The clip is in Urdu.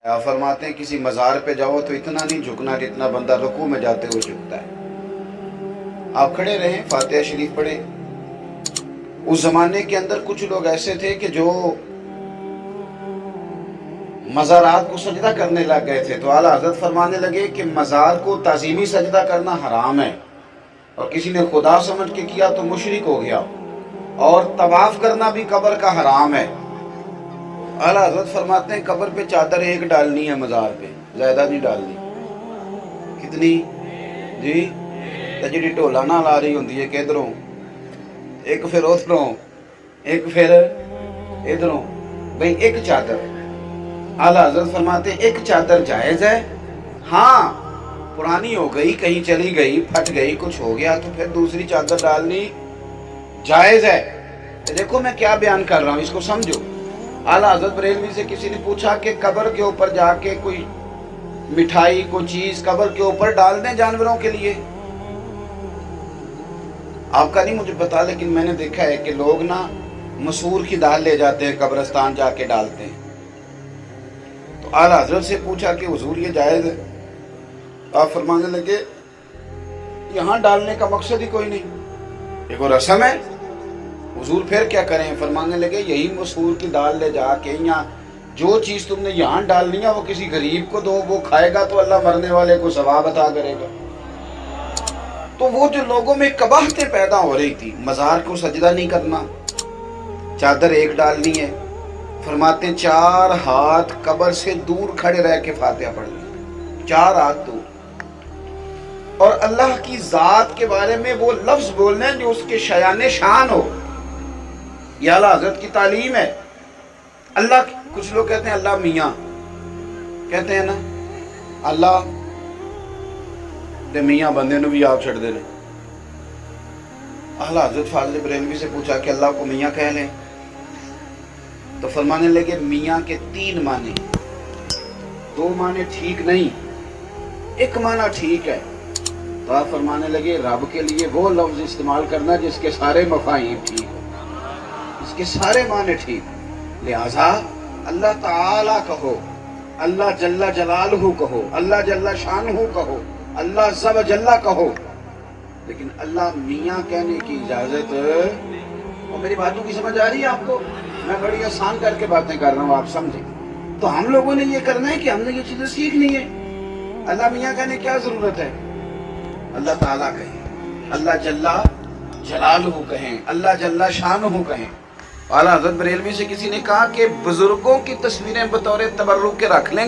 آپ فرماتے ہیں کسی مزار پہ جاؤ تو اتنا نہیں جھکنا جتنا بندہ رکوع میں جاتے ہوئے جھکتا ہے۔ آپ کھڑے رہیں، فاتحہ شریف پڑھیں۔ اس زمانے کے اندر کچھ لوگ ایسے تھے کہ جو مزارات کو سجدہ کرنے لگ گئے تھے، تو اعلیٰ حضرت فرمانے لگے کہ مزار کو تعظیمی سجدہ کرنا حرام ہے، اور کسی نے خدا سمجھ کے کیا تو مشرک ہو گیا، اور طواف کرنا بھی قبر کا حرام ہے۔ اعلیٰ حضرت فرماتے ہیں قبر پہ چادر ایک ڈالنی ہے، مزار پہ زیادہ نہیں ڈالنی۔ کتنی جی؟ جی ڈھولا نہ لا رہی ہوندی ہے کہ ادھروں ایک پھر ادھروں ایک پھر ادھروں، بھئی ایک چادر۔ اعلیٰ حضرت فرماتے ہیں ایک چادر جائز ہے، ہاں پرانی ہو گئی، کہیں چلی گئی، پھٹ گئی، کچھ ہو گیا تو پھر دوسری چادر ڈالنی جائز ہے۔ دیکھو میں کیا بیان کر رہا ہوں، اس کو سمجھو۔ اعلیٰ حضرت بریلوی سے کسی نے پوچھا کہ قبر کے اوپر جا کے کوئی مٹھائی کوئی چیز قبر کے اوپر ڈال دیں جانوروں کے لیے؟ آپ کا نہیں مجھے پتا، لیکن میں نے دیکھا ہے کہ لوگ نا مسور کی دال لے جاتے ہیں قبرستان جا کے ڈالتے ہیں۔ تو اعلیٰ حضرت سے پوچھا کہ حضور یہ جائز ہے؟ آپ فرمانے لگے یہاں ڈالنے کا مقصد ہی کوئی نہیں، یہ کوئی رسم ہے؟ حضور پھر کیا کریں؟ فرمانے لگے یہی مسور کی دال لے جا کے یا جو چیز تم نے یہاں ڈالنی ہے وہ کسی غریب کو دو، وہ کھائے گا تو اللہ مرنے والے کو ثواب عطا کرے گا۔ تو وہ جو لوگوں میں قباحتیں پیدا ہو رہی تھی، مزار کو سجدہ نہیں کرنا، چادر ایک ڈالنی ہے، فرماتے ہیں 4 ہاتھ قبر سے دور کھڑے رہ کے فاتحہ پڑھنا، 4 ہاتھ دور، اور اللہ کی ذات کے بارے میں وہ لفظ بولنے ہیں جو اس کے شایان شان ہو۔ یہ اعلیٰ حضرت کی تعلیم ہے۔ اللہ، کچھ لوگ کہتے ہیں اللہ میاں، کہتے ہیں نا اللہ دے میاں بندے نو بھی آپ چھڑ دے لیں۔ اعلیٰ حضرت فاضل بریلوی سے پوچھا کہ اللہ کو میاں کہہ لیں، تو فرمانے لگے میاں کے 3 معنی، 2 معنی ٹھیک نہیں، ایک معنی ٹھیک ہے۔ تو آپ فرمانے لگے رب کے لیے وہ لفظ استعمال کرنا جس کے سارے مفاہیم ٹھیک ہو، اس کے سارے معنی ٹھیک، لہذا اللہ تعالیٰ کہو، اللہ جل جلالہ کہو، اللہ جل شانہ کہو، اللہ عز و جل کہو، لیکن اللہ میاں کہنے کی اجازت، اور میری باتوں کی سمجھ آ رہی ہے آپ کو؟ میں بڑی آسان کر کے باتیں کر رہا ہوں، آپ سمجھیں۔ تو ہم لوگوں نے یہ کرنا ہے کہ ہم نے یہ چیزیں سیکھنی ہے۔ اللہ میاں کہنے کیا ضرورت ہے؟ اللہ تعالیٰ کہیں، اللہ جل جلالہ کہیں، اللہ جل شانہ کہیں۔ اعلیٰ حضرت بریلوی سے کسی نے کہا کہ بزرگوں کی تصویریں بطور تبرک کے رکھ لیں۔